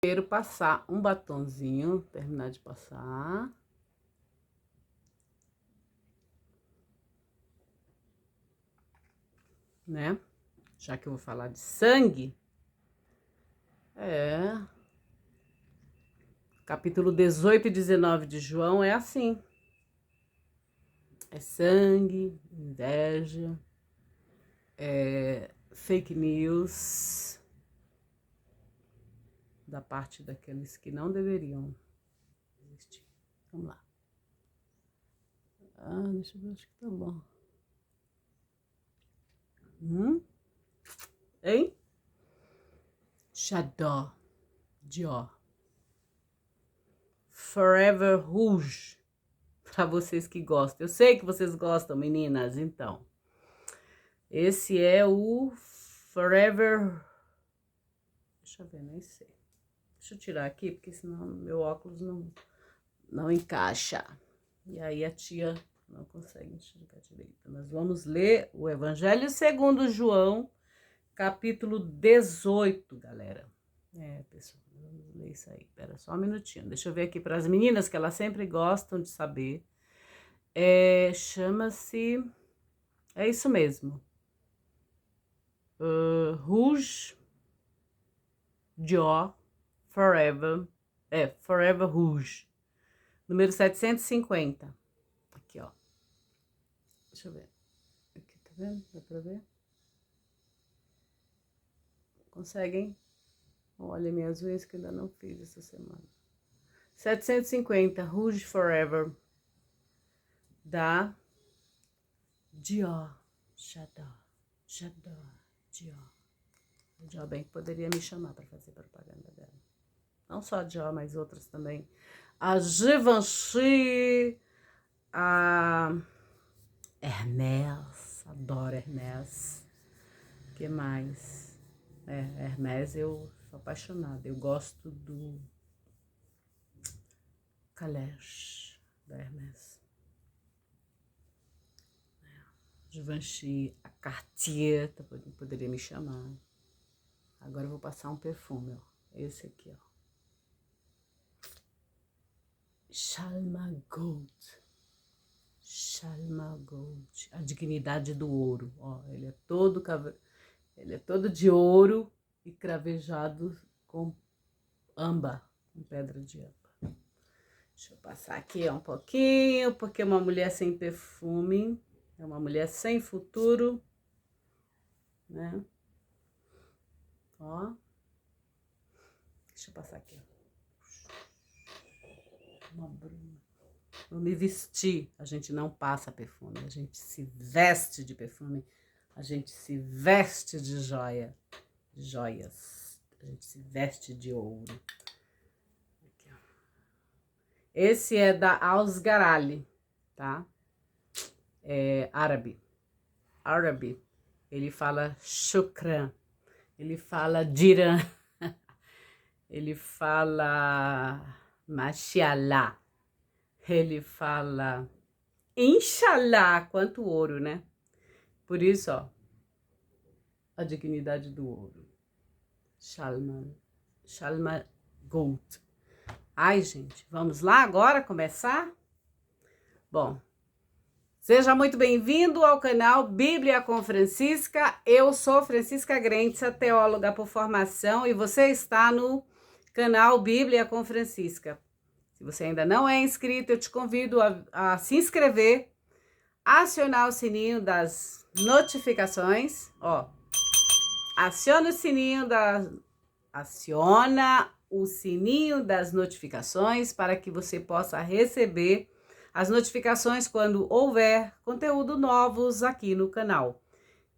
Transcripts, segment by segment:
Primeiro passar um batonzinho, terminar de passar. Né? Já que eu vou falar de sangue. Capítulo 18 e 19 de João é assim. É sangue, inveja, fake news da parte daqueles que não deveriam existir. Vamos lá. Deixa eu ver, acho que tá bom. Hein? J'adore. Dior. Forever Rouge. Para vocês que gostam. Eu sei que vocês gostam, meninas, então. Esse é o Forever... Deixa eu ver, nem sei. Deixa eu tirar aqui, porque senão meu óculos não encaixa. E aí a tia não consegue enxergar direito. Mas vamos ler o Evangelho segundo João, capítulo 18, galera. Pessoal, vamos ler isso aí. Espera só um minutinho. Deixa eu ver aqui para as meninas, que elas sempre gostam de saber. Chama-se... É isso mesmo. Rouge Dior Forever. Forever Rouge. Número 750. Aqui, ó. Deixa eu ver. Aqui, tá vendo? Dá pra ver? Conseguem? Olha minhas unhas que ainda não fiz essa semana. 750 Rouge Forever. Da Dior. J'adore. Dior. A Dior bem que poderia me chamar para fazer propaganda dela. Não só a Dior, mas outras também. A Givenchy, a Hermès, adoro Hermès. O que mais? Hermès eu sou apaixonada. Eu gosto do Calèche, da Hermès. Givenchy, a Cartier, poderia me chamar. Agora eu vou passar um perfume, ó. Esse aqui, ó. Chalma Gold. A dignidade do ouro, ó. Ele é todo de ouro e cravejado com âmbar, com pedra de âmbar. Deixa eu passar aqui um pouquinho, porque uma mulher sem perfume é uma mulher sem futuro, né? Ó. Deixa eu passar aqui. Uma bruma. Eu me vestir, a gente não passa perfume, a gente se veste de perfume, a gente se veste de joias, a gente se veste de ouro. Aqui, ó. Esse é da Ausgarali, tá? É árabe. Ele fala shukran, ele fala diran, ele fala mashallah. Ele fala, inshallah, quanto ouro, né? Por isso, ó, a dignidade do ouro. Chalma Gold. Ai, gente, vamos lá agora começar? Bom, seja muito bem-vindo ao canal Bíblia com Francisca. Eu sou Francisca Grenza, teóloga por formação, e você está no canal Bíblia com Francisca. Se você ainda não é inscrito, eu te convido a se inscrever, acionar o sininho das notificações, ó. Aciona o sininho das notificações para que você possa receber as notificações quando houver conteúdo novos aqui no canal.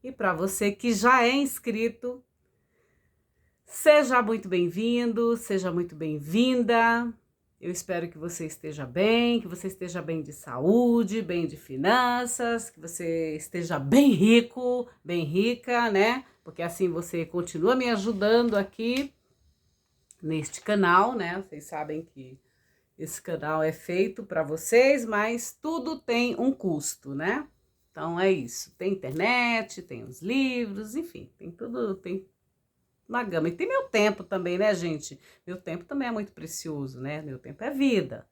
E para você que já é inscrito, seja muito bem-vindo, seja muito bem-vinda. Eu espero que você esteja bem de saúde, bem de finanças, que você esteja bem rico, bem rica, né? Porque assim você continua me ajudando aqui neste canal, né? Vocês sabem que esse canal é feito para vocês, mas tudo tem um custo, né? Então é isso. Tem internet, tem os livros, enfim, tem tudo, tem uma gama. E tem meu tempo também, né, gente? Meu tempo também é muito precioso, né? Meu tempo é vida.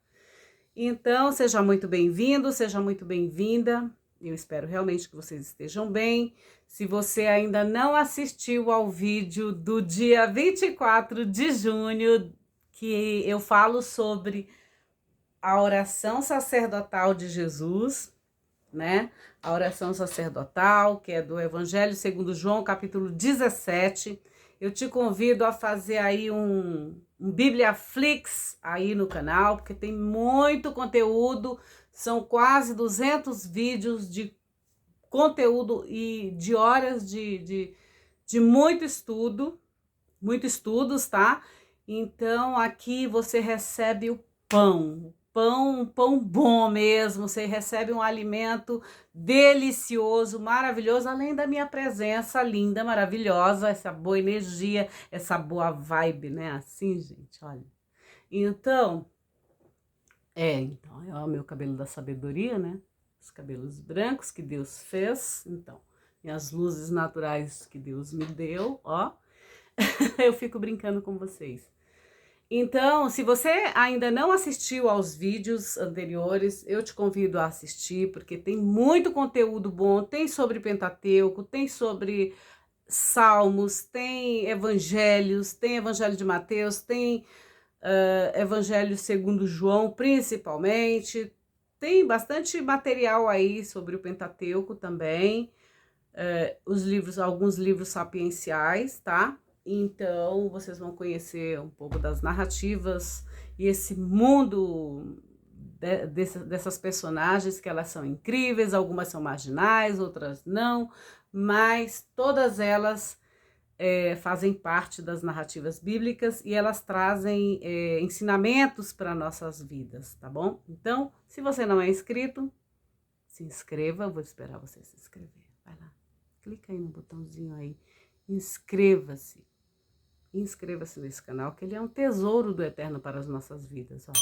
Então, seja muito bem-vindo, seja muito bem-vinda. Eu espero realmente que vocês estejam bem. Se você ainda não assistiu ao vídeo do dia 24 de junho, que eu falo sobre a oração sacerdotal de Jesus, né? A oração sacerdotal, que é do Evangelho segundo João, capítulo 17. Eu te convido a fazer aí um Bibliaflix aí no canal, porque tem muito conteúdo, são quase 200 vídeos de conteúdo e de horas de muito estudo, muito estudos, tá? Então aqui você recebe o pão, um pão bom mesmo, você recebe um alimento delicioso, maravilhoso, além da minha presença linda, maravilhosa, essa boa energia, essa boa vibe, né? Assim, gente, olha. Então, é o meu cabelo da sabedoria, né? Os cabelos brancos que Deus fez, então, e as luzes naturais que Deus me deu, ó. Eu fico brincando com vocês. Então, se você ainda não assistiu aos vídeos anteriores, eu te convido a assistir, porque tem muito conteúdo bom, tem sobre Pentateuco, tem sobre Salmos, tem Evangelhos, tem Evangelho de Mateus, tem Evangelho segundo João, principalmente. Tem bastante material aí sobre o Pentateuco também, alguns livros sapienciais, tá? Então, vocês vão conhecer um pouco das narrativas e esse mundo dessas personagens, que elas são incríveis, algumas são marginais, outras não, mas todas elas fazem parte das narrativas bíblicas e elas trazem ensinamentos para nossas vidas, tá bom? Então, se você não é inscrito, se inscreva, eu vou esperar você se inscrever, vai lá, clica aí no botãozinho aí, inscreva-se. Inscreva-se nesse canal, que ele é um tesouro do Eterno para as nossas vidas. Ó.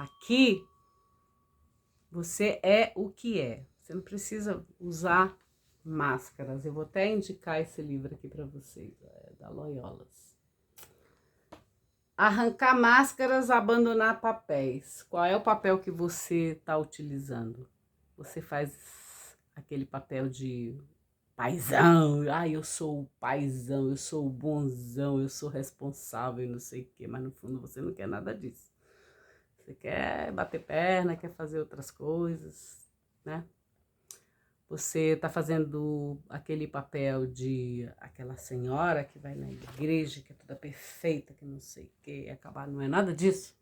Aqui, você é o que é. Você não precisa usar máscaras. Eu vou até indicar esse livro aqui para vocês, da Loyolas. Arrancar máscaras, abandonar papéis. Qual é o papel que você está utilizando? Você faz aquele papel de paizão, eu sou o paizão, eu sou o bonzão, eu sou responsável, não sei o quê, mas no fundo você não quer nada disso. Você quer bater perna, quer fazer outras coisas, né? Você tá fazendo aquele papel de aquela senhora que vai na igreja, que é toda perfeita, que não sei o quê, e acabar não é nada disso.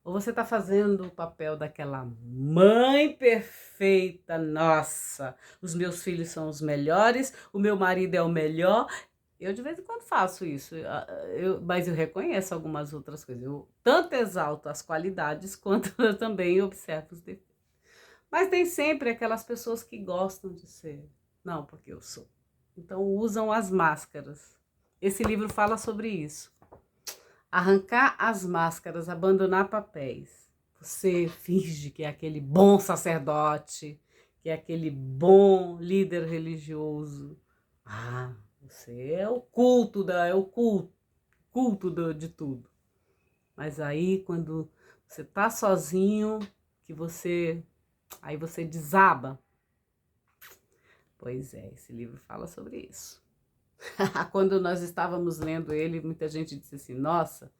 Ou você tá fazendo o papel daquela mãe perfeita, nossa, os meus filhos são os melhores, o meu marido é o melhor. Eu de vez em quando faço isso, mas eu reconheço algumas outras coisas. Eu tanto exalto as qualidades quanto eu também observo os defeitos. Mas tem sempre aquelas pessoas que gostam de ser, não, porque eu sou. Então usam as máscaras. Esse livro fala sobre isso. Arrancar as máscaras, abandonar papéis. Você finge que é aquele bom sacerdote, que é aquele bom líder religioso. Você é o culto, de tudo. Mas aí quando você tá sozinho, aí você desaba. Pois é, esse livro fala sobre isso. Quando nós estávamos lendo ele, muita gente disse assim, nossa,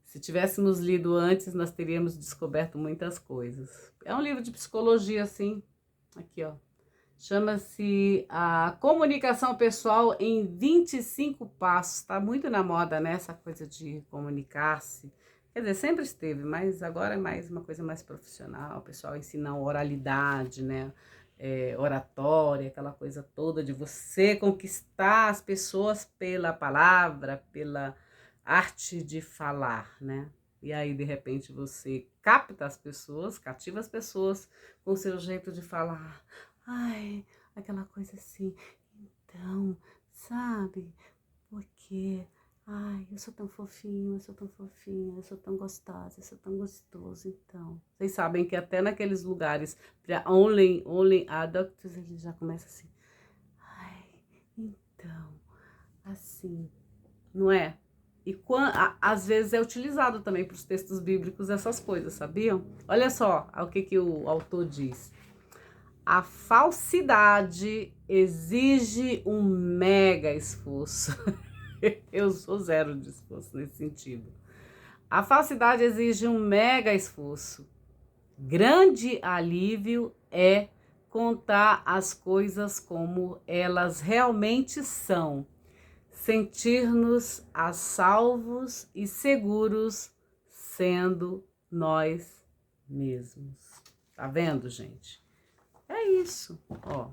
se tivéssemos lido antes, nós teríamos descoberto muitas coisas. É um livro de psicologia, assim, aqui, ó. Chama-se A Comunicação Pessoal em 25 Passos. Tá muito na moda, né, essa coisa de comunicar-se. Quer dizer, sempre esteve, mas agora é mais uma coisa mais profissional. O pessoal ensina oralidade, né? Oratória, aquela coisa toda de você conquistar as pessoas pela palavra, pela arte de falar, né? E aí, de repente, você cativa as pessoas com o seu jeito de falar. Ai, aquela coisa assim. Então, sabe? Porque, eu sou tão fofinho, eu sou tão fofinha, eu sou tão gostosa, eu sou tão gostoso. Então, vocês sabem que até naqueles lugares para only adults, ele já começa assim. Então, assim, não é? E às vezes é utilizado também para os textos bíblicos essas coisas, sabiam? Olha só o que o autor diz. A falsidade exige um mega esforço. Eu sou zero de esforço nesse sentido. A falsidade exige um mega esforço. Grande alívio é contar as coisas como elas realmente são. Sentir-nos a salvos e seguros sendo nós mesmos. Tá vendo, gente? É isso, ó.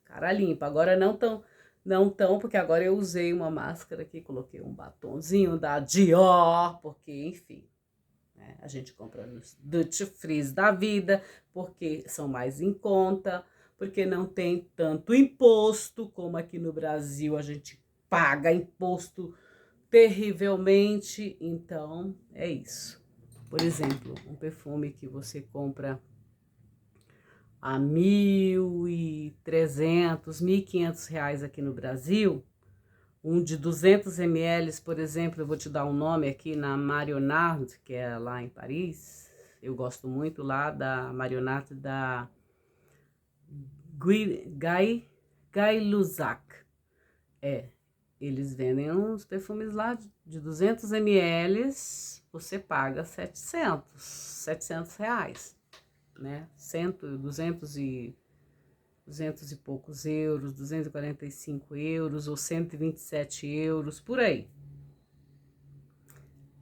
Cara limpa. Agora não tão, porque agora eu usei uma máscara aqui, coloquei um batonzinho da Dior, porque, enfim, né, a gente compra nos duty frees da vida, porque são mais em conta, porque não tem tanto imposto, como aqui no Brasil a gente paga imposto terrivelmente. Então, é isso. Por exemplo, um perfume que você compra a R$1.300, R$1.500 aqui no Brasil, um de 200 ml, por exemplo, eu vou te dar um nome aqui, na Marionard, que é lá em Paris. Eu gosto muito lá da Marionard da Guy Lussac. Eles vendem uns perfumes lá de 200 ml, você paga R$700, né? 200 e poucos euros, 245 euros ou 127 euros, por aí.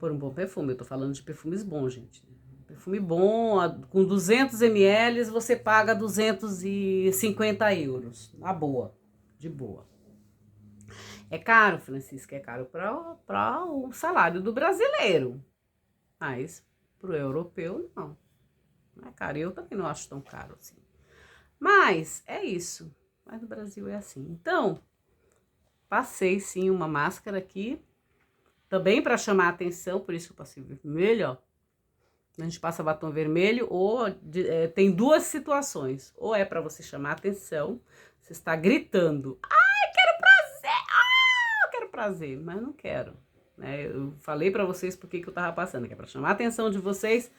Por um bom perfume, eu tô falando de perfumes bons, gente. Perfume bom, com 200 ml, você paga 250 euros, na boa, de boa. É caro, Francisca, é caro para o salário do brasileiro, mas pro europeu, não. Não é caro, eu também não acho tão caro assim. Mas é isso. Mas no Brasil é assim. Então, passei sim uma máscara aqui. Também para chamar a atenção, por isso que eu passei vermelho, ó. A gente passa batom vermelho, ou tem duas situações. Ou é para você chamar a atenção, você está gritando, ai, quero prazer, eu quero prazer, mas não quero. Né? Eu falei para vocês por que eu tava passando, que é para chamar a atenção de vocês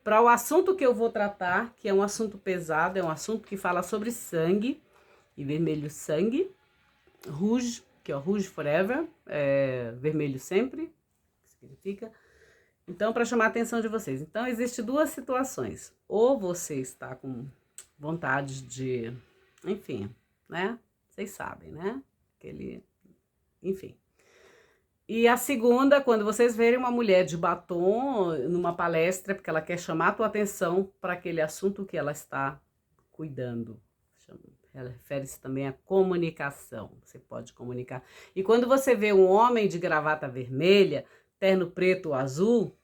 para o assunto que eu vou tratar, que é um assunto pesado, é um assunto que fala sobre sangue, e vermelho sangue, rouge, que é o rouge forever, vermelho sempre, que significa. Então, para chamar a atenção de vocês. Então, existe duas situações. Ou você está com vontade de, enfim, né? Vocês sabem, né? Enfim. E a segunda, quando vocês verem uma mulher de batom numa palestra, porque ela quer chamar a tua atenção para aquele assunto que ela está cuidando. Ela refere-se também à comunicação. Você pode comunicar. E quando você vê um homem de gravata vermelha, terno preto ou azul,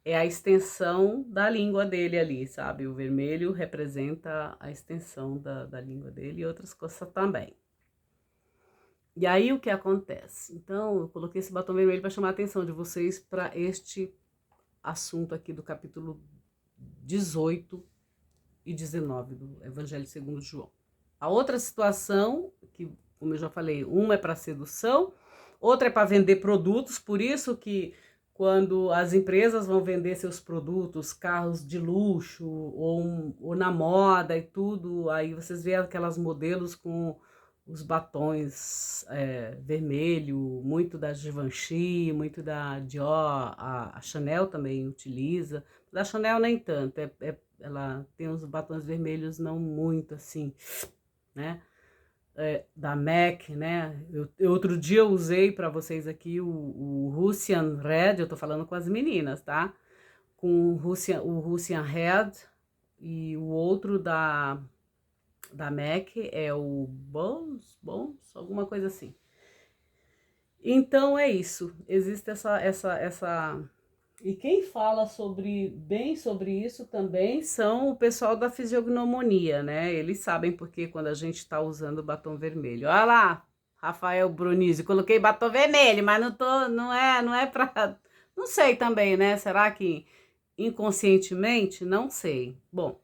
é a extensão da língua dele ali, sabe? O vermelho representa a extensão da língua dele e outras coisas também. E aí o que acontece? Então, eu coloquei esse batom vermelho para chamar a atenção de vocês para este assunto aqui do capítulo 18 e 19 do Evangelho segundo João. A outra situação, que como eu já falei, uma é para sedução, outra é para vender produtos, por isso que quando as empresas vão vender seus produtos, carros de luxo ou na moda e tudo, aí vocês veem aquelas modelos com os batons vermelho, muito da Givenchy, muito da Dior, a Chanel também utiliza. Da Chanel nem tanto, ela tem uns batons vermelhos não muito assim, né? Da MAC, né? Outro dia eu usei para vocês aqui o Russian Red, eu tô falando com as meninas, tá? Com o Russian Red e o outro da MAC é o Bons, alguma coisa assim. Então é isso, existe essa... E quem fala bem sobre isso também são o pessoal da fisiognomonia, né? Eles sabem porque quando a gente tá usando batom vermelho. Olha lá, Rafael Brunizzi, coloquei batom vermelho, mas não é pra... Não sei também, né? Será que inconscientemente? Não sei. Bom,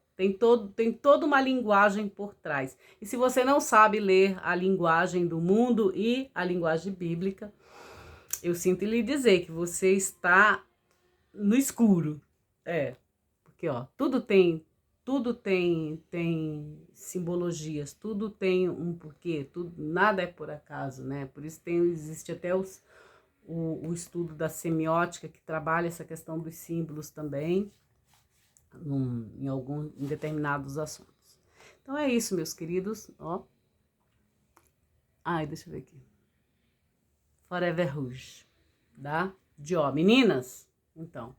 Tem toda uma linguagem por trás. E se você não sabe ler a linguagem do mundo e a linguagem bíblica, eu sinto lhe dizer que você está no escuro. Porque tudo tem simbologias, tudo tem um porquê, nada é por acaso, né? Por isso existe até o estudo da semiótica, que trabalha essa questão dos símbolos também, em determinados assuntos. Então é isso, meus queridos. Ó. Ai, deixa eu ver aqui. Forever Rouge, tá? Dior. Meninas, então,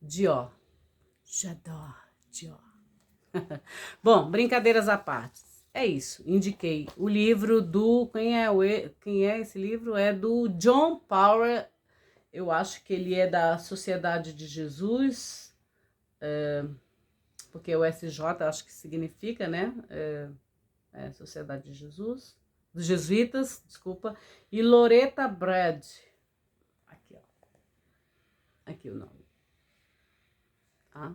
Dior. J'adore Dior. Bom, brincadeiras à parte. É isso. Indiquei o livro do... Quem é esse livro? É do John Power. Eu acho que ele é da Sociedade de Jesus, porque o SJ acho que significa, né? Sociedade de Jesus, dos Jesuítas, desculpa. E Loretta Brad. Aqui, ó. Aqui o nome. Tá?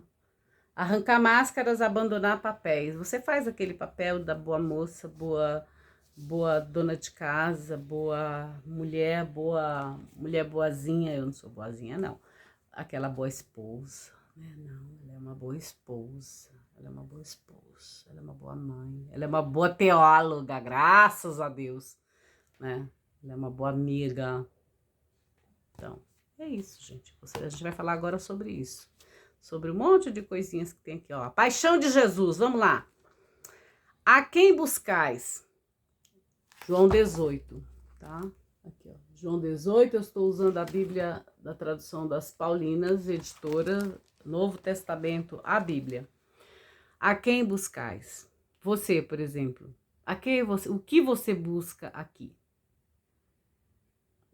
Arrancar máscaras, abandonar papéis. Você faz aquele papel da boa moça, boa dona de casa, boa mulher boazinha. Eu não sou boazinha, não. Aquela boa esposa, né? Não, ela é uma boa esposa. Ela é uma boa esposa. Ela é uma boa mãe. Ela é uma boa teóloga, graças a Deus, né? Ela é uma boa amiga. Então, é isso, gente. A gente vai falar agora sobre isso. Sobre um monte de coisinhas que tem aqui, ó. A paixão de Jesus, vamos lá. A quem buscais? João 18, tá? Aqui, ó. João 18, eu estou usando a Bíblia da tradução das Paulinas, editora, Novo Testamento, a Bíblia. A quem buscais? Você, por exemplo. O que você busca aqui?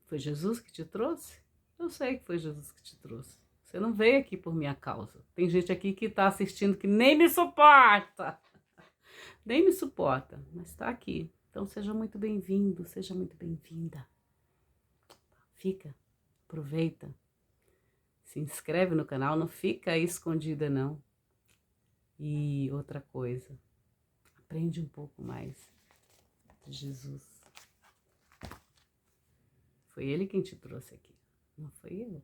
Foi Jesus que te trouxe? Eu sei que foi Jesus que te trouxe. Você não veio aqui por minha causa. Tem gente aqui que está assistindo que nem me suporta. Nem me suporta, mas está aqui. Então seja muito bem-vindo, seja muito bem-vinda. Fica, aproveita. Se inscreve no canal, não fica aí escondida não. E outra coisa, aprende um pouco mais de Jesus. Foi ele quem te trouxe aqui, não foi eu.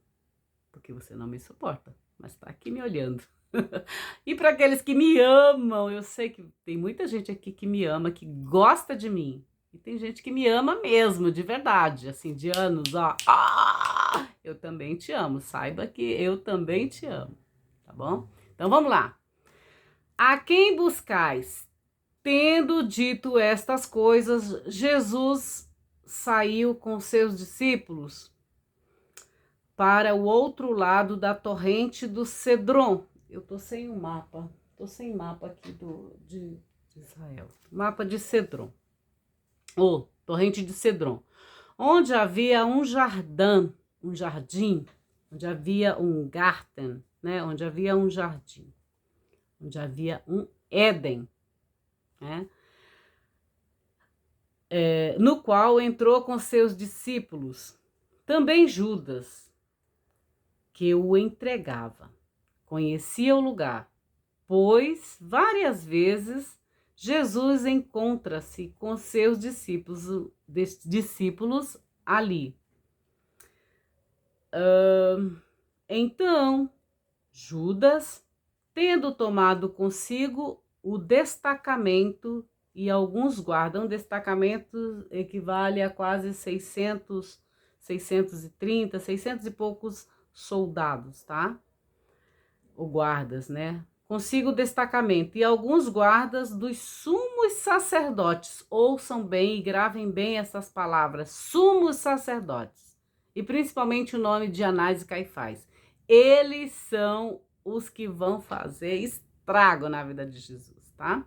Porque você não me suporta, mas está aqui me olhando. E para aqueles que me amam, eu sei que tem muita gente aqui que me ama, que gosta de mim. E tem gente que me ama mesmo, de verdade, assim, de anos, ó. Eu também te amo, saiba que eu também te amo, tá bom? Então vamos lá. A quem buscais? Tendo dito estas coisas, Jesus saiu com seus discípulos para o outro lado da torrente do Cedron. Eu tô sem um mapa, aqui de Israel. Mapa de Cedron, ou torrente de Cedron, onde havia um jardim, onde havia um garten, né? Onde havia um jardim, onde havia um Éden, né? No qual entrou com seus discípulos, também Judas, que o entregava. Conhecia o lugar, pois várias vezes Jesus encontra-se com seus discípulos ali. Então, Judas, tendo tomado consigo o destacamento, e alguns guardam, destacamento equivale a quase 630, 600 e poucos soldados, tá? Ou guardas, né? Consigo o destacamento, e alguns guardas dos sumos sacerdotes. Ouçam bem e gravem bem essas palavras, sumos sacerdotes, e principalmente o nome de Anás e Caifás. Eles são os que vão fazer estrago na vida de Jesus, tá?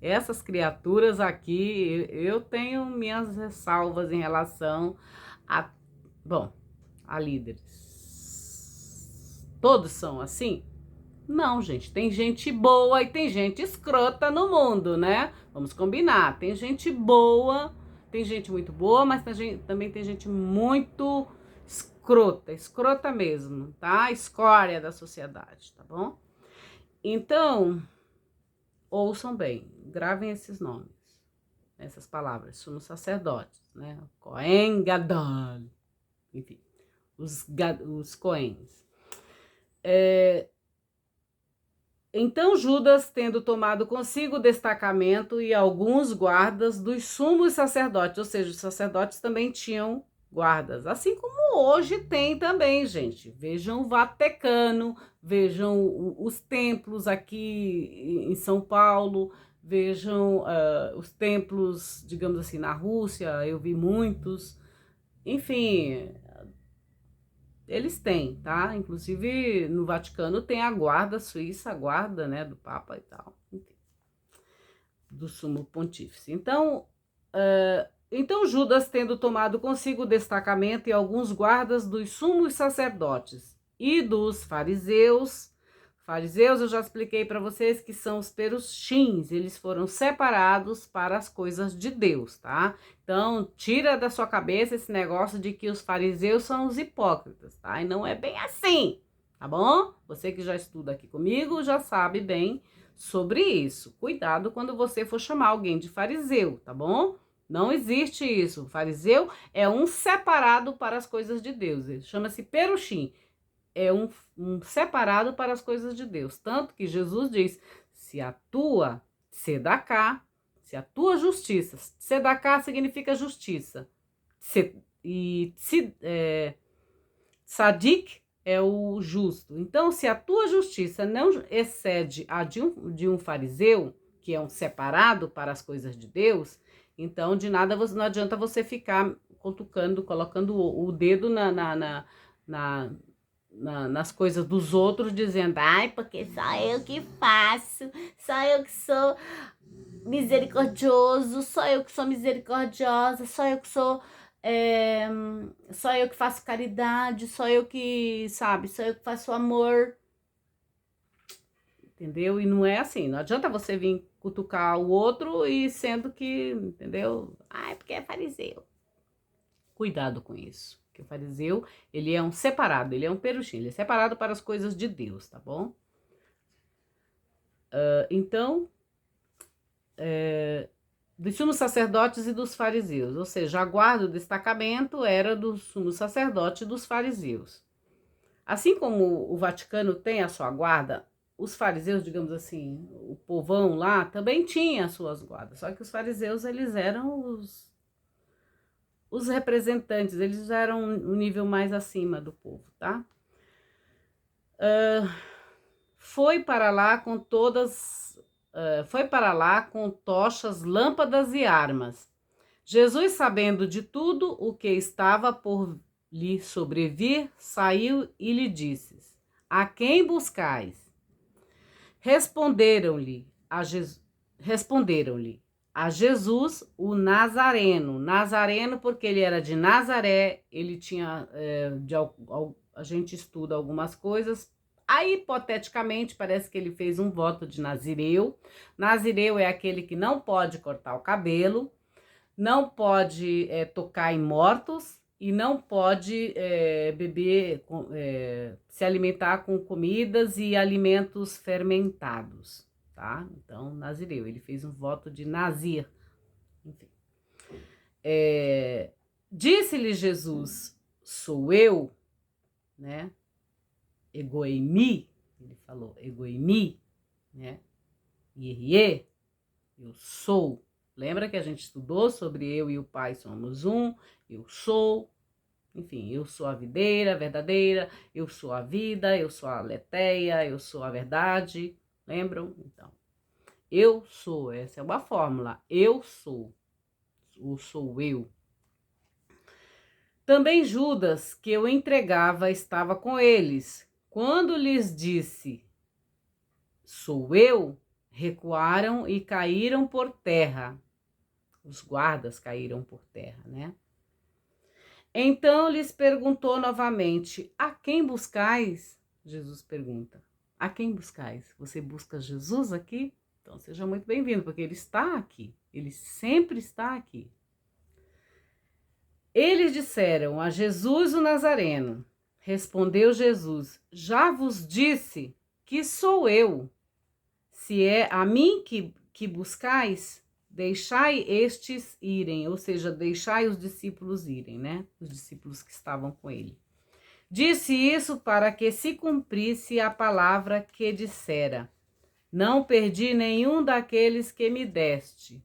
Essas criaturas aqui, eu tenho minhas ressalvas em relação a líderes. Todos são assim? Não, gente, tem gente boa e tem gente escrota no mundo, né? Vamos combinar, tem gente boa, tem gente muito boa, mas também tem gente muito escrota mesmo, tá? Escória da sociedade, tá bom? Então, ouçam bem, gravem esses nomes, essas palavras, sumos sacerdotes, né? Cohen Gadol, enfim, os Coens. Então Judas, tendo tomado consigo o destacamento e alguns guardas dos sumos sacerdotes, ou seja, os sacerdotes também tinham guardas, assim como hoje tem também, gente. Vejam o Vaticano, vejam os templos aqui em São Paulo, vejam os templos, digamos assim, na Rússia, eu vi muitos. Enfim, eles têm, tá? Inclusive no Vaticano tem a guarda suíça, a guarda, né, do Papa e tal, enfim, do Sumo Pontífice. Então Judas, tendo tomado consigo o destacamento e alguns guardas dos sumos sacerdotes e dos fariseus eu já expliquei para vocês que são os perushins, eles foram separados para as coisas de Deus, tá? Então, tira da sua cabeça esse negócio de que os fariseus são os hipócritas, tá? E não é bem assim, tá bom? Você que já estuda aqui comigo já sabe bem sobre isso. Cuidado quando você for chamar alguém de fariseu, tá bom? Não existe isso. O fariseu é um separado para as coisas de Deus. Ele chama-se perushim. É um separado para as coisas de Deus. Tanto que Jesus diz, se a tua tzedakah, se a tua justiça, tzedakah significa justiça, tzadik é o justo. Então, se a tua justiça não excede a de um fariseu, que é um separado para as coisas de Deus, então de nada não adianta você ficar cutucando, colocando o dedo nas coisas dos outros, dizendo, ai, porque só eu que faço, só eu que sou misericordioso, só eu que sou misericordiosa, só eu que sou, só eu que faço caridade, só eu que, sabe, só eu que faço amor, entendeu? E não é assim, não adianta você vir cutucar o outro e sendo que, entendeu? Ai, porque é fariseu. Cuidado com isso. Porque o fariseu, ele é um separado, ele é um perushim, ele é separado para as coisas de Deus, tá bom? Então, dos sumos sacerdotes e dos fariseus, ou seja, a guarda, o destacamento era do sumo sacerdote e dos fariseus. Assim como o Vaticano tem a sua guarda, os fariseus, digamos assim, o povão lá também tinha as suas guardas, só que os fariseus, eles eram os representantes, eles eram um nível mais acima do povo, tá? Foi para lá com tochas, lâmpadas e armas. Jesus, sabendo de tudo o que estava por lhe sobrevir, saiu e lhe disse, a quem buscais? Responderam-lhe a Jesus, o Nazareno, porque ele era de Nazaré, ele tinha, a gente estuda algumas coisas, aí hipoteticamente parece que ele fez um voto de Nazireu. Nazireu é aquele que não pode cortar o cabelo, não pode tocar em mortos e não pode beber, se alimentar com comidas e alimentos fermentados, tá? Então, Nazireu, ele fez um voto de Nazir. Enfim. Disse-lhe Jesus, sou eu, né? Egoimi, ele falou, egoimi, né? Irie, eu sou. Lembra que a gente estudou sobre eu e o Pai somos um? Eu sou, enfim, eu sou a videira verdadeira, eu sou a vida, eu sou a aletheia, eu sou a verdade. Lembram? Então, eu sou, essa é uma fórmula. Eu sou, o sou eu. Também Judas, que eu entregava, estava com eles. Quando lhes disse, sou eu, recuaram e caíram por terra. Os guardas caíram por terra, né? Então lhes perguntou novamente, a quem buscais? Jesus pergunta, a quem buscais? Você busca Jesus aqui? Então seja muito bem-vindo, porque ele está aqui, ele sempre está aqui. Eles disseram a Jesus o Nazareno. Respondeu Jesus, já vos disse que sou eu. Se é a mim que buscais, deixai estes irem, ou seja, deixai os discípulos irem, né? Os discípulos que estavam com ele. Disse isso para que se cumprisse a palavra que dissera: não perdi nenhum daqueles que me deste.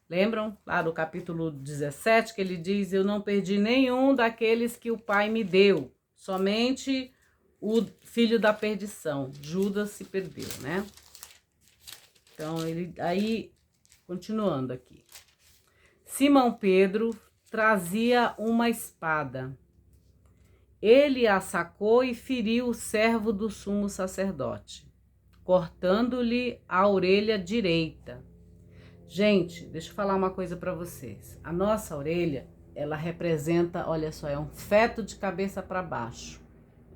Lembram lá do capítulo 17 que ele diz: eu não perdi nenhum daqueles que o Pai me deu, somente o filho da perdição, Judas, se perdeu, né? Então, ele aí, continuando aqui. Simão Pedro trazia uma espada. Ele a sacou e feriu o servo do sumo sacerdote, cortando-lhe a orelha direita. Gente, deixa eu falar uma coisa para vocês. A nossa orelha, ela representa, olha só, é um feto de cabeça para baixo,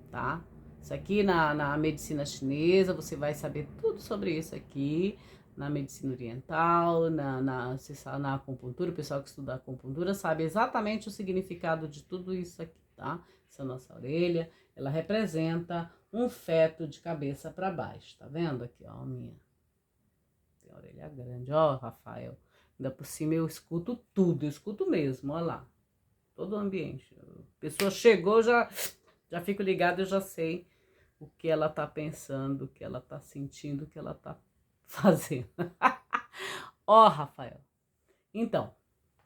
tá? Isso aqui na medicina chinesa, você vai saber tudo sobre isso aqui. Na medicina oriental, na acupuntura, o pessoal que estuda acupuntura sabe exatamente o significado de tudo isso aqui, tá? Essa nossa orelha, ela representa um feto de cabeça para baixo, tá vendo aqui, ó, a minha? Tem a orelha grande, ó, Rafael. Ainda por cima eu escuto tudo, eu escuto mesmo, ó lá. Todo o ambiente. A pessoa chegou, já fico ligada, eu já sei o que ela tá pensando, o que ela tá sentindo, o que ela tá fazendo. Ó, Rafael. Então,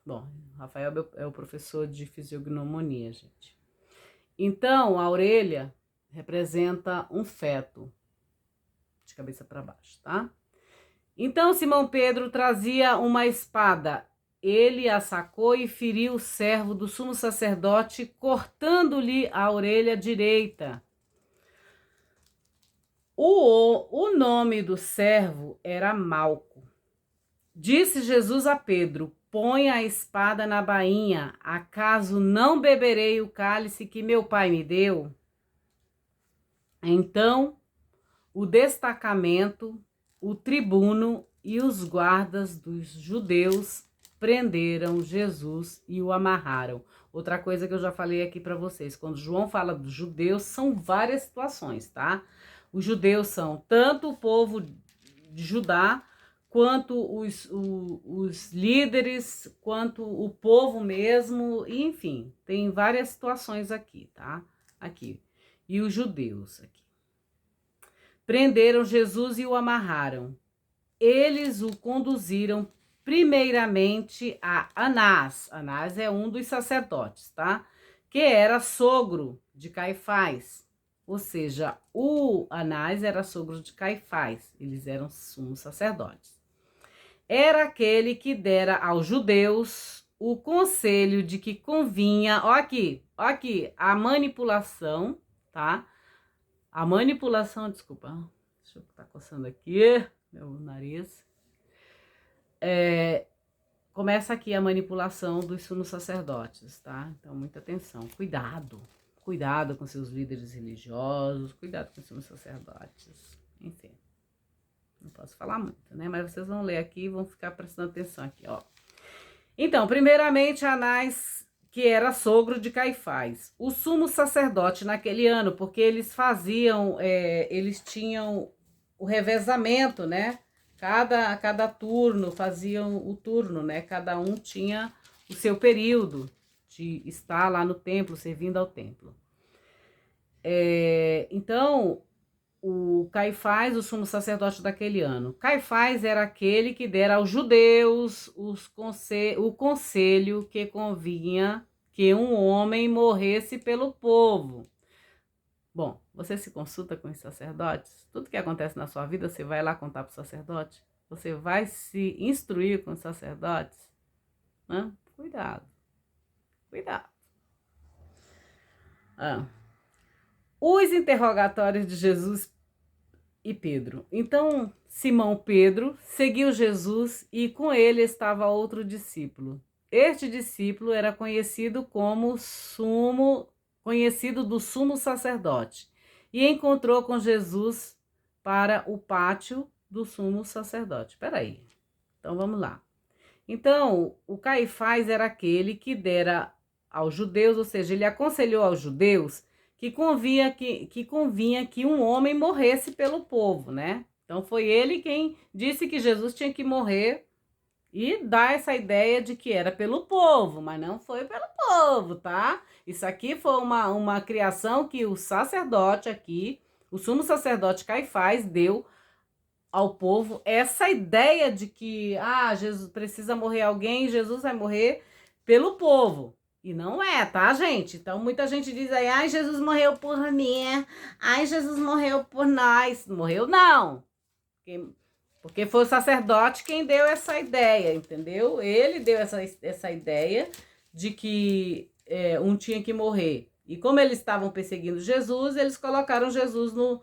bom, Rafael é o professor de fisiognomonia, gente. Então, a orelha representa um feto de cabeça para baixo, tá? Então, Simão Pedro trazia uma espada. Ele a sacou e feriu o servo do sumo sacerdote, cortando-lhe a orelha direita. O nome do servo era Malco. Disse Jesus a Pedro: põe a espada na bainha, acaso não beberei o cálice que meu pai me deu? Então, o destacamento, o tribuno e os guardas dos judeus prenderam Jesus e o amarraram. Outra coisa que eu já falei aqui para vocês, quando João fala dos judeus, são várias situações, tá? Os judeus são tanto o povo de Judá, quanto os líderes, quanto o povo mesmo, enfim, tem várias situações aqui, tá? Aqui. E os judeus aqui. Prenderam Jesus e o amarraram. Eles o conduziram primeiramente a Anás. Anás é um dos sacerdotes, tá? Que era sogro de Caifás. Ou seja, o Anás era sogro de Caifás. Eles eram sumos sacerdotes. Era aquele que dera aos judeus o conselho de que convinha, ó aqui, a manipulação, tá? A manipulação, desculpa, deixa eu estar coçando aqui, meu nariz. Começa aqui a manipulação dos sumos sacerdotes, tá? Então, muita atenção, cuidado com seus líderes religiosos, cuidado com os sumos sacerdotes, enfim. Não posso falar muito, né? Mas vocês vão ler aqui e vão ficar prestando atenção aqui, ó. Então, primeiramente, Anás, que era sogro de Caifás, o sumo sacerdote naquele ano, porque eles eles tinham o revezamento, né? Cada turno faziam o turno, né? Cada um tinha o seu período de estar lá no templo, servindo ao templo. Então, o Caifás, o sumo sacerdote daquele ano. Caifás era aquele que dera aos judeus o conselho que convinha que um homem morresse pelo povo. Bom, você se consulta com os sacerdotes? Tudo que acontece na sua vida, você vai lá contar para o sacerdote? Você vai se instruir com os sacerdotes? Hã? Cuidado. Os interrogatórios de Jesus e Pedro. Então, Simão Pedro seguiu Jesus e com ele estava outro discípulo. Este discípulo era conhecido do sumo sacerdote e encontrou com Jesus para o pátio do sumo sacerdote. Peraí, então vamos lá. Então, o Caifás era aquele que dera aos judeus, ou seja, ele aconselhou aos judeus que convinha que um homem morresse pelo povo, né? Então foi ele quem disse que Jesus tinha que morrer e dar essa ideia de que era pelo povo, mas não foi pelo povo, tá? Isso aqui foi uma criação que o sacerdote aqui, o sumo sacerdote Caifás, deu ao povo essa ideia de que, Jesus precisa morrer alguém, Jesus vai morrer pelo povo. E não é, tá, gente? Então muita gente diz aí, Jesus morreu por mim, Jesus morreu por nós. Morreu não. Porque foi o sacerdote quem deu essa ideia, entendeu? Ele deu essa ideia de que um tinha que morrer. E como eles estavam perseguindo Jesus, eles colocaram Jesus no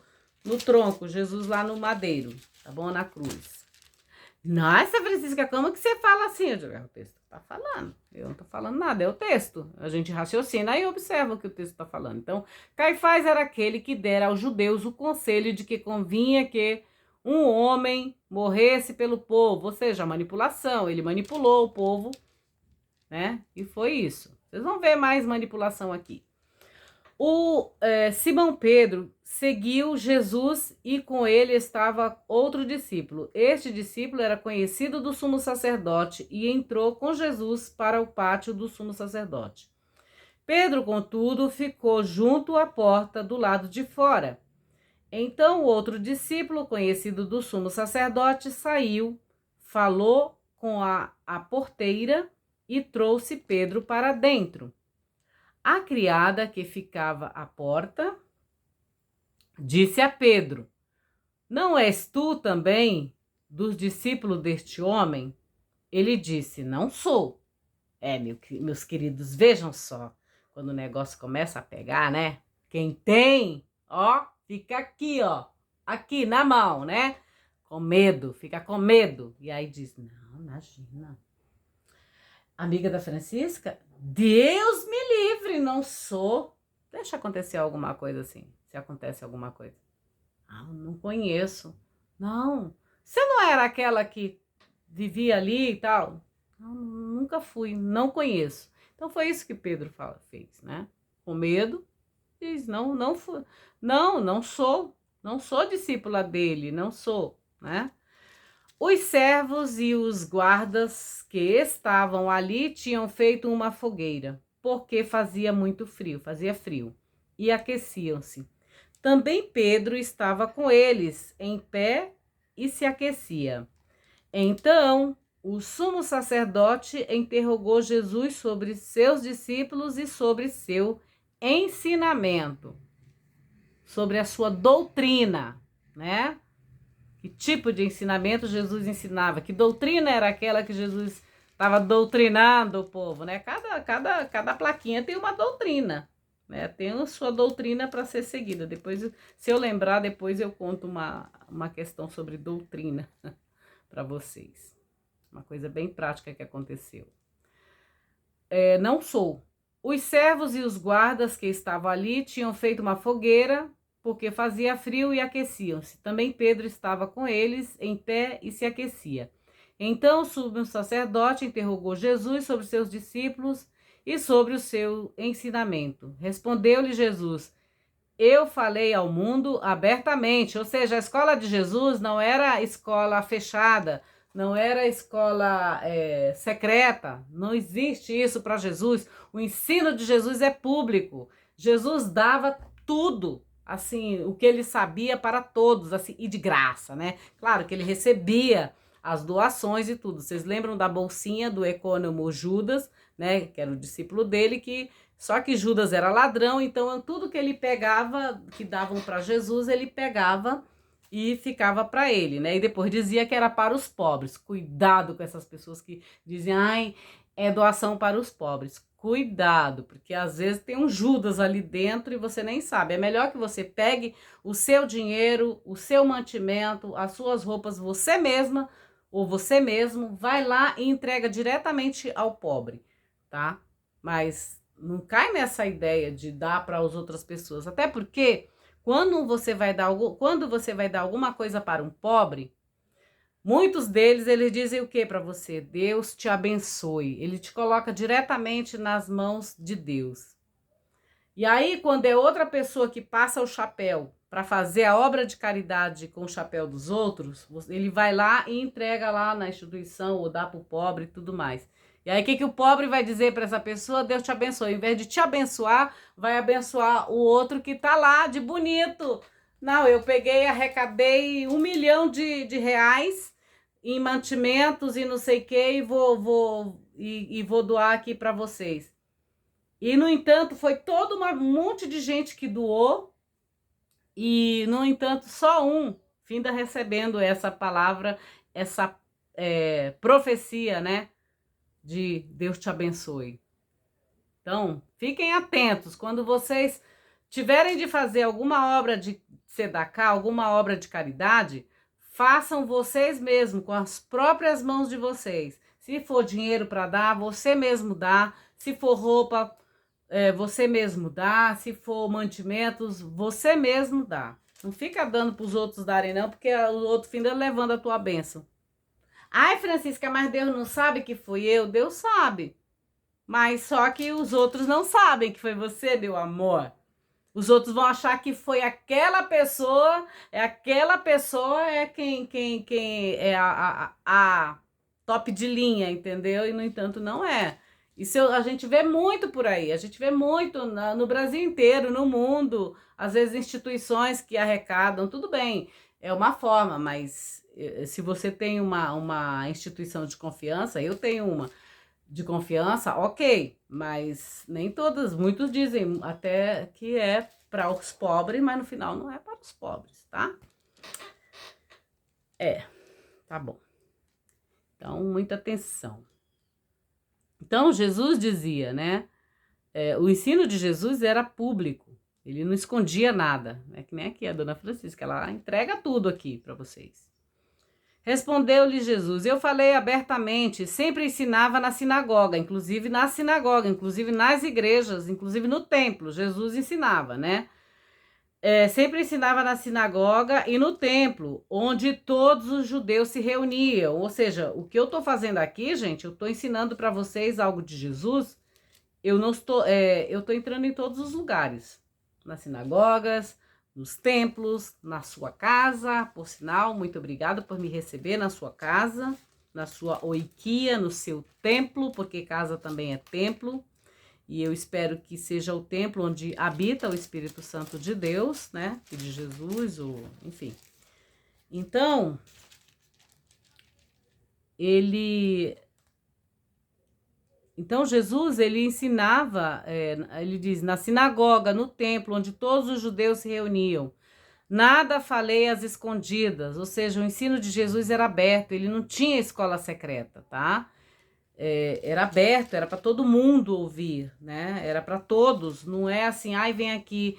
tronco, Jesus lá no madeiro, tá bom? Na cruz. Nossa, Francisca, como que você fala assim? Eu digo, o texto tá falando. Eu não tô falando nada, é o texto. A gente raciocina e observa o que o texto tá falando. Então, Caifás era aquele que dera aos judeus o conselho de que convinha que um homem morresse pelo povo, ou seja, a manipulação. Ele manipulou o povo, né? E foi isso. Vocês vão ver mais manipulação aqui. Simão Pedro seguiu Jesus e com ele estava outro discípulo. Este discípulo era conhecido do sumo sacerdote e entrou com Jesus para o pátio do sumo sacerdote. Pedro, contudo, ficou junto à porta do lado de fora. Então o outro discípulo, conhecido do sumo sacerdote, saiu, falou com a porteira e trouxe Pedro para dentro. A criada que ficava à porta disse a Pedro: não és tu também dos discípulos deste homem? Ele disse: não sou. Meus queridos, vejam só, quando o negócio começa a pegar, né? Quem tem, fica aqui, aqui na mão, né? Com medo, fica com medo. E aí diz: não, imagina. Amiga da Francisca, Deus me livre, não sou. Deixa acontecer alguma coisa assim, se acontece alguma coisa. Não conheço. Não, você não era aquela que vivia ali e tal? Não, nunca fui, não conheço. Então foi isso que Pedro fez, né? Com medo, diz, não fui, não sou discípula dele, não sou, né? Os servos e os guardas que estavam ali tinham feito uma fogueira, porque fazia frio, e aqueciam-se. Também Pedro estava com eles, em pé, e se aquecia. Então, o sumo sacerdote interrogou Jesus sobre seus discípulos e sobre seu ensinamento, sobre a sua doutrina, né? Que tipo de ensinamento Jesus ensinava? Que doutrina era aquela que Jesus estava doutrinando o povo, né? Cada plaquinha tem uma doutrina, né? Tem a sua doutrina para ser seguida. Depois, se eu lembrar, depois eu conto uma questão sobre doutrina para vocês. Uma coisa bem prática que aconteceu. Não sou. Os servos e os guardas que estavam ali tinham feito uma fogueira, porque fazia frio e aqueciam-se. Também Pedro estava com eles, em pé, e se aquecia. Então o sumo sacerdote interrogou Jesus sobre seus discípulos e sobre o seu ensinamento. Respondeu-lhe Jesus: eu falei ao mundo abertamente. Ou seja, a escola de Jesus não era escola fechada, não era escola secreta. Não existe isso para Jesus. O ensino de Jesus é público. Jesus dava tudo, assim, o que ele sabia para todos, assim, e de graça, né? Claro que ele recebia as doações e tudo. Vocês lembram da bolsinha do econômico Judas, né? Que era o discípulo dele, só que Judas era ladrão, então tudo que ele pegava, que davam para Jesus, ele pegava e ficava para ele, né? E depois dizia que era para os pobres. Cuidado com essas pessoas que dizem, é doação para os pobres. Cuidado, porque às vezes tem um Judas ali dentro e você nem sabe. É melhor que você pegue o seu dinheiro, o seu mantimento, as suas roupas, você mesma ou você mesmo, vai lá e entrega diretamente ao pobre, tá? Mas não cai nessa ideia de dar para as outras pessoas. Até porque quando você vai dar alguma coisa para um pobre, muitos deles, eles dizem o que para você? Deus te abençoe. Ele te coloca diretamente nas mãos de Deus. E aí, quando é outra pessoa que passa o chapéu para fazer a obra de caridade com o chapéu dos outros, ele vai lá e entrega lá na instituição ou dá para o pobre e tudo mais. E aí, o que o pobre vai dizer para essa pessoa? Deus te abençoe. Em vez de te abençoar, vai abençoar o outro que tá lá de bonito. Não, eu peguei, arrecadei 1 milhão de reais em mantimentos e não sei o que e vou doar aqui para vocês. E, no entanto, foi todo um monte de gente que doou e, no entanto, só um finda recebendo essa palavra, essa profecia, né? De Deus te abençoe. Então, fiquem atentos. Quando vocês tiverem de fazer alguma obra de sedacá, alguma obra de caridade, façam vocês mesmos, com as próprias mãos de vocês. Se for dinheiro para dar, você mesmo dá. Se for roupa, você mesmo dá. Se for mantimentos, você mesmo dá. Não fica dando para os outros darem não, porque o outro finda levando a tua bênção. Ai, Francisca, mas Deus não sabe que fui eu? Deus sabe. Mas só que os outros não sabem que foi você, meu amor. Os outros vão achar que foi aquela pessoa é quem é a top de linha, entendeu? E, no entanto, não é. Isso a gente vê muito por aí, a gente vê muito no Brasil inteiro, no mundo, às vezes instituições que arrecadam, tudo bem, é uma forma, mas se você tem uma instituição de confiança, eu tenho uma de confiança, ok, mas nem todas, muitos dizem até que é para os pobres, mas no final não é para os pobres, tá? Tá bom. Então, muita atenção. Então, Jesus dizia, né? O ensino de Jesus era público, ele não escondia nada. É que nem aqui a dona Francisca, ela entrega tudo aqui para vocês. Respondeu-lhe Jesus: eu falei abertamente, sempre ensinava na sinagoga, inclusive nas igrejas, inclusive no templo. Jesus ensinava, né? Sempre ensinava na sinagoga e no templo, onde todos os judeus se reuniam. Ou seja, o que eu estou fazendo aqui, gente, eu estou ensinando para vocês algo de Jesus. Eu estou entrando em todos os lugares, nas sinagogas, nos templos, na sua casa. Por sinal, muito obrigada por me receber na sua casa, na sua oikia, no seu templo, porque casa também é templo. E eu espero que seja o templo onde habita o Espírito Santo de Deus, né? De Jesus, ou enfim. Então, Jesus, ele ensinava, ele diz, na sinagoga, no templo, onde todos os judeus se reuniam. Nada falei às escondidas, ou seja, o ensino de Jesus era aberto, ele não tinha escola secreta, tá? Era aberto, era para todo mundo ouvir, né? Era para todos, não é assim, ai, vem aqui,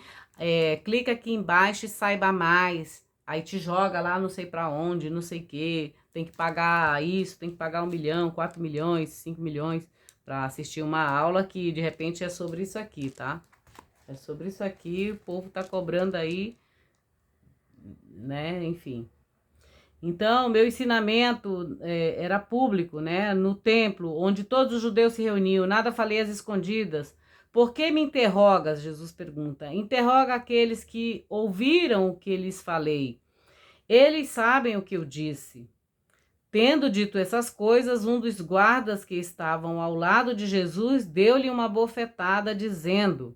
clica aqui embaixo e saiba mais, aí te joga lá não sei para onde, não sei o quê, tem que pagar isso, tem que pagar 1 milhão, 4 milhões, 5 milhões para assistir uma aula que de repente é sobre isso aqui, tá? É sobre isso aqui, o povo tá cobrando aí, né? Enfim. Então, meu ensinamento era público, né? No templo, onde todos os judeus se reuniam, nada falei às escondidas. Por que me interrogas? Jesus pergunta. Interroga aqueles que ouviram o que lhes falei. Eles sabem o que eu disse. Tendo dito essas coisas, um dos guardas que estavam ao lado de Jesus deu-lhe uma bofetada, dizendo: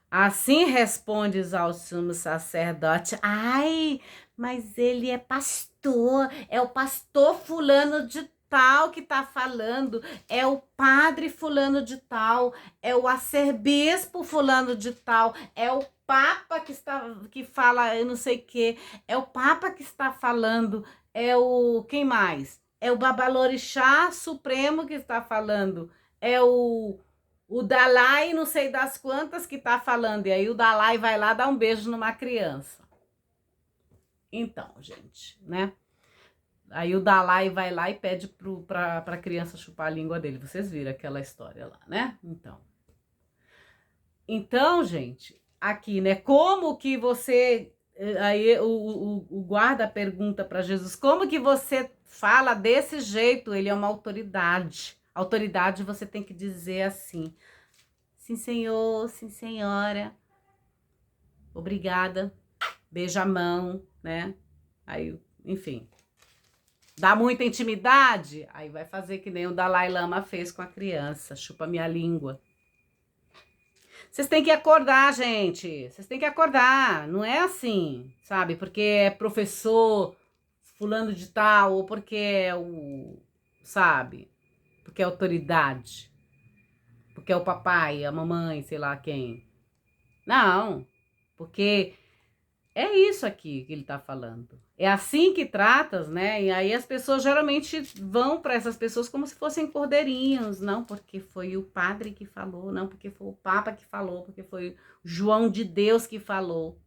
assim respondes ao sumo sacerdote. Ai, mas ele é pastor, é o pastor fulano de tal que tá falando, é o padre fulano de tal, é o arcebispo fulano de tal, é o papa que fala, eu não sei o que, é o papa que está falando, é o quem mais? É o babalorixá supremo que está falando, é o Dalai, não sei das quantas que tá falando, e aí o Dalai vai lá dar um beijo numa criança. Então, gente, né? Aí o Dalai vai lá e pede pra criança chupar a língua dele. Vocês viram aquela história lá, né? Então, gente, aqui, né? Como que você... Aí o guarda pergunta para Jesus, como que você fala desse jeito? Ele é uma autoridade. Autoridade você tem que dizer assim: sim, senhor, sim, senhora. Obrigada. beija a mão, né? Aí, enfim, dá muita intimidade, aí vai fazer que nem o Dalai Lama fez com a criança, chupa minha língua. Vocês têm que acordar, gente. Vocês têm que acordar. Não é assim, sabe? Porque é professor fulano de tal, ou porque é o, sabe? Porque é autoridade. Porque é o papai, a mamãe, sei lá quem. Não. Porque é isso aqui que ele tá falando. É assim que tratas, né? E aí as pessoas geralmente vão para essas pessoas como se fossem cordeirinhos. Não porque foi o padre que falou, não porque foi o papa que falou, porque foi o João de Deus que falou.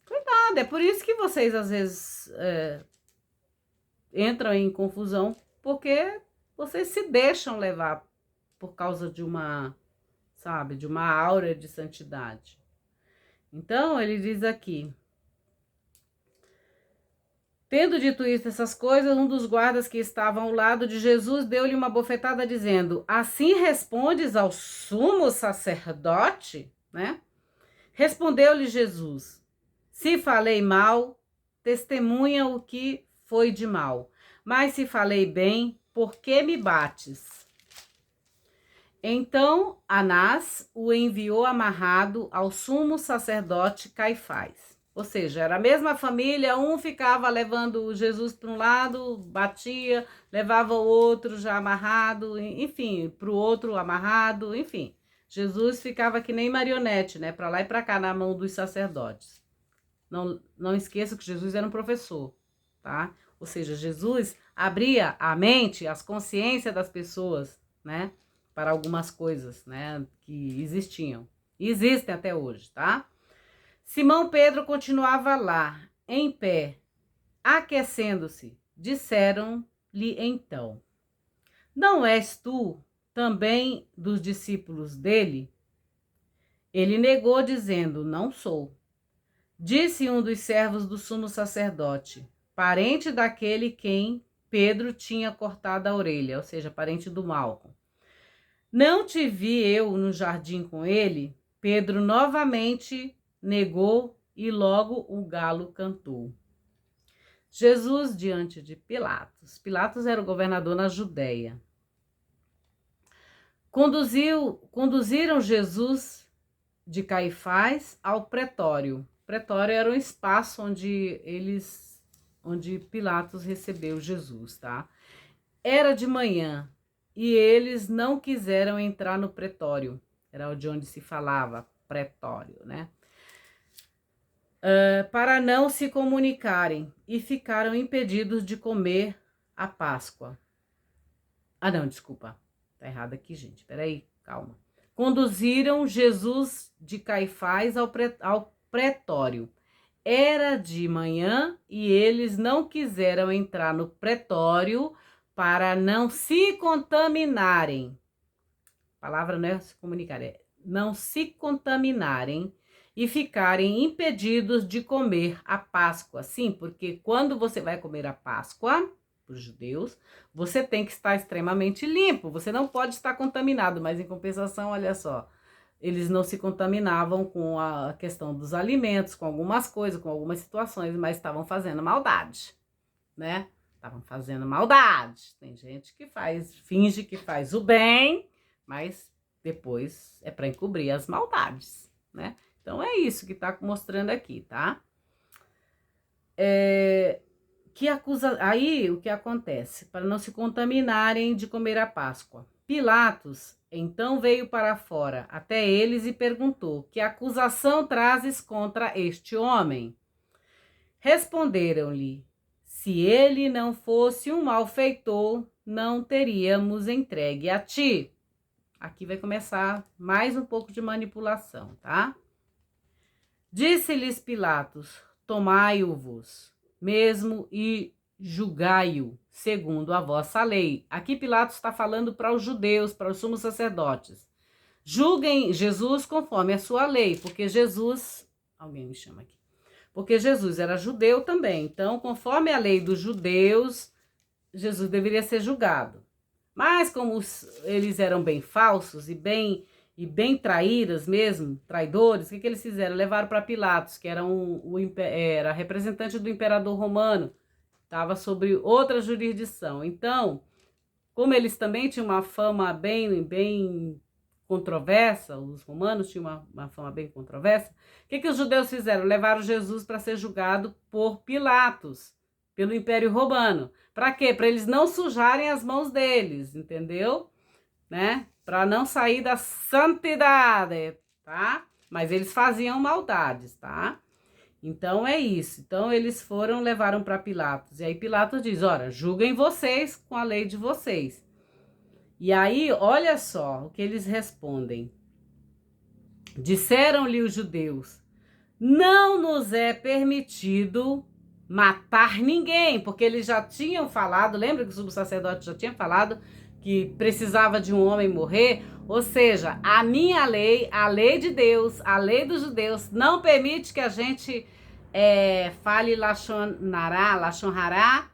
Cuidado, é por isso que vocês às vezes entram em confusão, porque vocês se deixam levar por causa de uma, sabe, de uma aura de santidade. Então, ele diz aqui: tendo dito isso, essas coisas, um dos guardas que estavam ao lado de Jesus deu-lhe uma bofetada, dizendo: assim respondes ao sumo sacerdote? Né? Respondeu-lhe Jesus: se falei mal, testemunha o que foi de mal. Mas se falei bem, por que me bates? Então Anás o enviou amarrado ao sumo sacerdote Caifás. Ou seja, era a mesma família, um ficava levando Jesus para um lado, batia, levava o outro já amarrado, enfim, para o outro amarrado, enfim. Jesus ficava que nem marionete, né, para lá e para cá na mão dos sacerdotes. Não esqueça que Jesus era um professor, tá? Ou seja, Jesus abria a mente, as consciências das pessoas, né, para algumas coisas, né, que existiam. E existem até hoje, tá? Simão Pedro continuava lá, em pé, aquecendo-se. Disseram-lhe então: não és tu também dos discípulos dele? Ele negou, dizendo: não sou. Disse um dos servos do sumo sacerdote, parente daquele quem Pedro tinha cortado a orelha, ou seja, parente do Malco: não te vi eu no jardim com ele? Pedro novamente negou e logo o galo cantou. Jesus diante de Pilatos. Pilatos era o governador na Judéia. Conduziram Jesus de Caifás ao pretório. Pretório era um espaço onde Pilatos recebeu Jesus, tá? Era de manhã e eles não quiseram entrar no pretório. Era de onde se falava pretório, né? Para não se comunicarem e ficaram impedidos de comer a Páscoa. Ah, não, desculpa. Tá errado aqui, gente. Peraí, calma. Conduziram Jesus de Caifás ao pretório. Era de manhã e eles não quiseram entrar no pretório para não se contaminarem. A palavra não é se comunicar, é não se contaminarem e ficarem impedidos de comer a Páscoa. Sim, porque quando você vai comer a Páscoa, para os judeus, você tem que estar extremamente limpo, você não pode estar contaminado, mas em compensação, olha só, eles não se contaminavam com a questão dos alimentos, com algumas coisas, com algumas situações, mas estavam fazendo maldade, né? Estavam fazendo maldade. Tem gente que finge que faz o bem, mas depois é para encobrir as maldades, né? Então é isso que tá mostrando aqui, tá? Aí o que acontece? Para não se contaminarem de comer a Páscoa. Pilatos então veio para fora até eles e perguntou: que acusação trazes contra este homem? Responderam-lhe: se ele não fosse um malfeitor, não teríamos entregue a ti. Aqui vai começar mais um pouco de manipulação, tá? Disse-lhes Pilatos: tomai-o-vos mesmo e julgai-o segundo a vossa lei. Aqui Pilatos está falando para os judeus, para os sumos sacerdotes. Julguem Jesus conforme a sua lei, porque Jesus... Alguém me chama aqui. Porque Jesus era judeu também. Então, conforme a lei dos judeus, Jesus deveria ser julgado. Mas como eles eram bem falsos e e bem traíras mesmo, traidores, o que eles fizeram? Levaram para Pilatos, que era representante do imperador romano, estava sobre outra jurisdição. Então, como eles também tinham uma fama bem controversa, os romanos tinham uma fama bem controversa, o que os judeus fizeram? Levaram Jesus para ser julgado por Pilatos, pelo Império Romano. Para quê? Para eles não sujarem as mãos deles, entendeu? Né? Para não sair da santidade, tá? Mas eles faziam maldades, tá? Então é isso. Então eles levaram para Pilatos. E aí Pilatos diz: ora, julguem vocês com a lei de vocês. E aí, olha só o que eles respondem. Disseram-lhe os judeus: não nos é permitido matar ninguém, porque eles já tinham falado, lembra que o sumo sacerdote já tinha falado que precisava de um homem morrer? Ou seja, a minha lei, a lei de Deus, a lei dos judeus, não permite que a gente fale lashon hará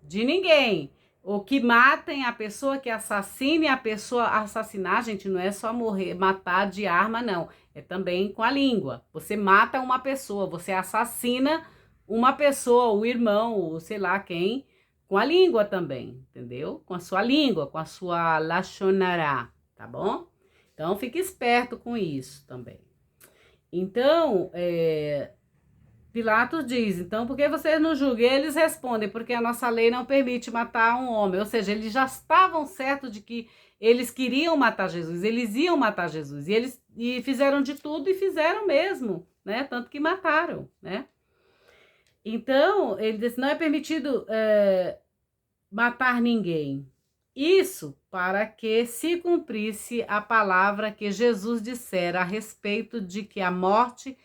de ninguém. Ou que matem a pessoa, que assassine a pessoa. Assassinar, gente, não é só matar de arma, não. É também com a língua. Você mata uma pessoa, você assassina uma pessoa, o irmão, ou sei lá quem, com a língua também, entendeu? Com a sua língua, com a sua lashon hará, tá bom? Então, fique esperto com isso também. Então, Pilatos diz, então, por que vocês não julgam? E eles respondem, porque a nossa lei não permite matar um homem. Ou seja, eles já estavam certos de que eles queriam matar Jesus, eles iam matar Jesus. E fizeram de tudo e fizeram mesmo, né? Tanto que mataram, né? Então, ele disse, não é permitido matar ninguém. Isso para que se cumprisse a palavra que Jesus dissera a respeito de que a morte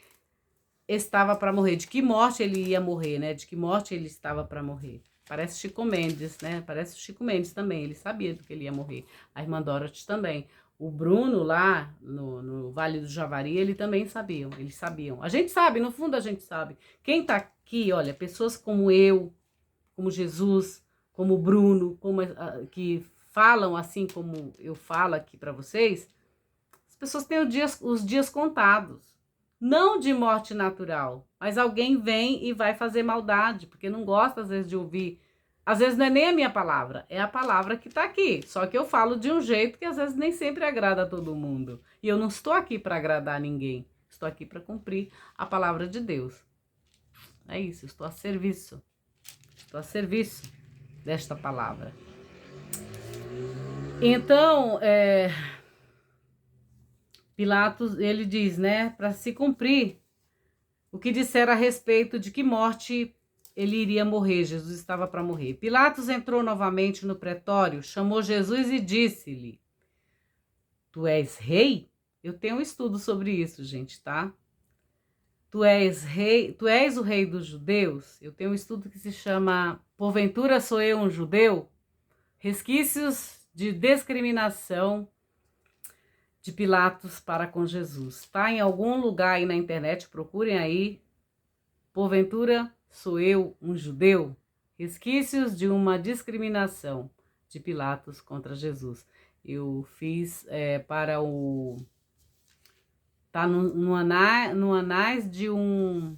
estava para morrer. De que morte ele ia morrer, né? De que morte ele estava para morrer. Parece Chico Mendes, né? Parece o Chico Mendes também. Ele sabia do que ele ia morrer. A irmã Dorothy também. O Bruno lá no Vale do Javari, ele também sabiam. Eles sabiam. A gente sabe, no fundo a gente sabe. Quem tá aqui, olha, pessoas como eu, como Jesus, como o Bruno, que falam assim como eu falo aqui para vocês, as pessoas têm os dias contados. Não de morte natural, mas alguém vem e vai fazer maldade, porque não gosta às vezes de ouvir. Às vezes não é nem a minha palavra, é a palavra que tá aqui. Só que eu falo de um jeito que às vezes nem sempre agrada a todo mundo. E eu não estou aqui para agradar ninguém. Estou aqui para cumprir a palavra de Deus. É isso, estou a serviço. Estou a serviço desta palavra. Então, Pilatos, ele diz, né, para se cumprir o que disseram a respeito de que morte ele iria morrer, Jesus estava para morrer. Pilatos entrou novamente no pretório, chamou Jesus e disse-lhe: tu és rei? Eu tenho um estudo sobre isso, gente, tá? Tu és rei, tu és o rei dos judeus? Eu tenho um estudo que se chama Porventura Sou Eu um Judeu? Resquícios de discriminação de Pilatos para com Jesus. Tá em algum lugar aí na internet, procurem aí. Porventura sou eu um judeu? Resquícios de uma discriminação de Pilatos contra Jesus. Eu fiz para o... Tá no anais de um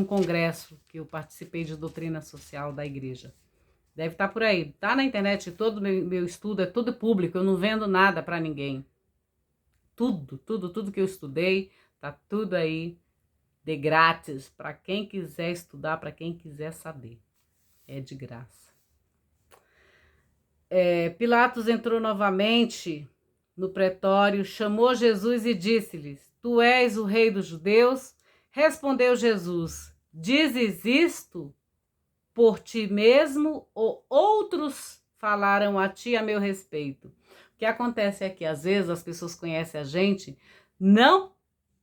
congresso que eu participei de doutrina social da igreja. Deve estar por aí. Tá na internet, todo meu estudo é tudo público, eu não vendo nada para ninguém. Tudo que eu estudei, tá tudo aí de grátis para quem quiser estudar, para quem quiser saber. É de graça. Pilatos entrou novamente no pretório, chamou Jesus e disse-lhes: tu és o rei dos judeus? Respondeu Jesus: dizes isto por ti mesmo ou outros falaram a ti a meu respeito? O que acontece é que às vezes as pessoas conhecem a gente não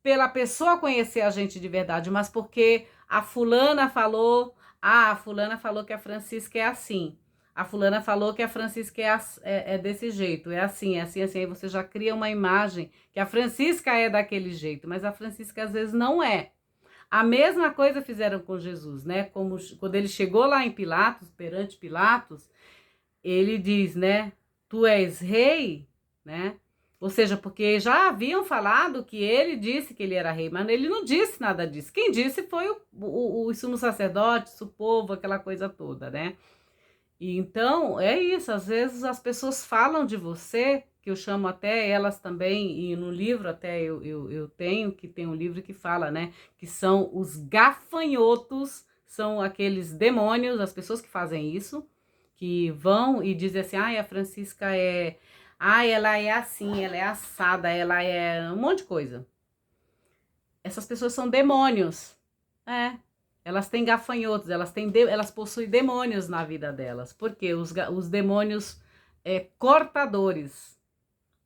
pela pessoa conhecer a gente de verdade, mas porque a fulana falou, a fulana falou que a Francisca é assim, a fulana falou que a Francisca é desse jeito, é assim, aí você já cria uma imagem que a Francisca é daquele jeito, mas a Francisca às vezes não é. A mesma coisa fizeram com Jesus, né? Como quando ele chegou lá em Pilatos, perante Pilatos, ele diz, né? Tu és rei, né? Ou seja, porque já haviam falado que ele disse que ele era rei, mas ele não disse nada disso. Quem disse foi o sumo sacerdote, o povo, aquela coisa toda, né? E então, é isso, às vezes as pessoas falam de você, que eu chamo até elas também, e no livro até eu tenho, que tem um livro que fala, né, que são os gafanhotos, são aqueles demônios, as pessoas que fazem isso, que vão e dizem assim, ai, a Francisca ela é assim, ela é assada, ela é um monte de coisa. Essas pessoas são demônios, elas têm gafanhotos, elas possuem demônios na vida delas. Porque os demônios cortadores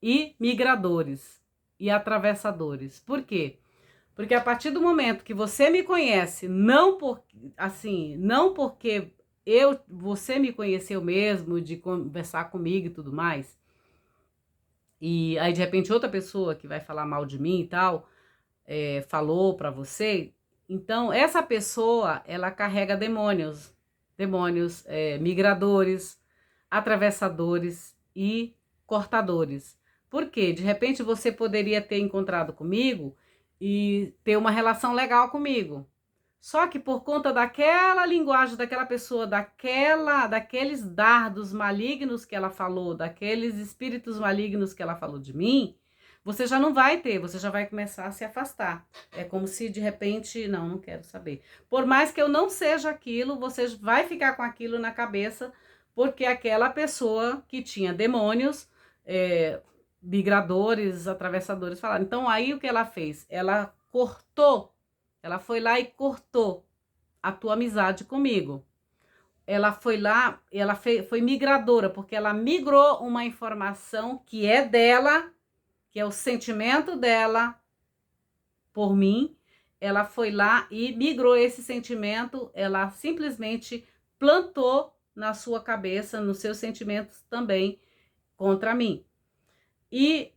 e migradores e atravessadores. Por quê? Porque a partir do momento que você me conhece, não porque você me conheceu mesmo, de conversar comigo e tudo mais, e aí de repente outra pessoa que vai falar mal de mim e tal, falou para você, então essa pessoa ela carrega demônios, migradores, atravessadores e cortadores. Por quê? De repente você poderia ter encontrado comigo e ter uma relação legal comigo. Só que por conta daquela linguagem daquela pessoa, daqueles dardos malignos que ela falou, daqueles espíritos malignos que ela falou de mim, você já não vai ter, você já vai começar a se afastar. É como se de repente, não quero saber. Por mais que eu não seja aquilo, você vai ficar com aquilo na cabeça, porque aquela pessoa que tinha demônios, migradores, atravessadores, falaram. Então aí o que ela fez? Ela foi lá e cortou a tua amizade comigo. Ela foi lá, foi migradora, porque ela migrou uma informação que é dela, que é o sentimento dela por mim. Ela foi lá e migrou esse sentimento, ela simplesmente plantou na sua cabeça, nos seus sentimentos também, contra mim. E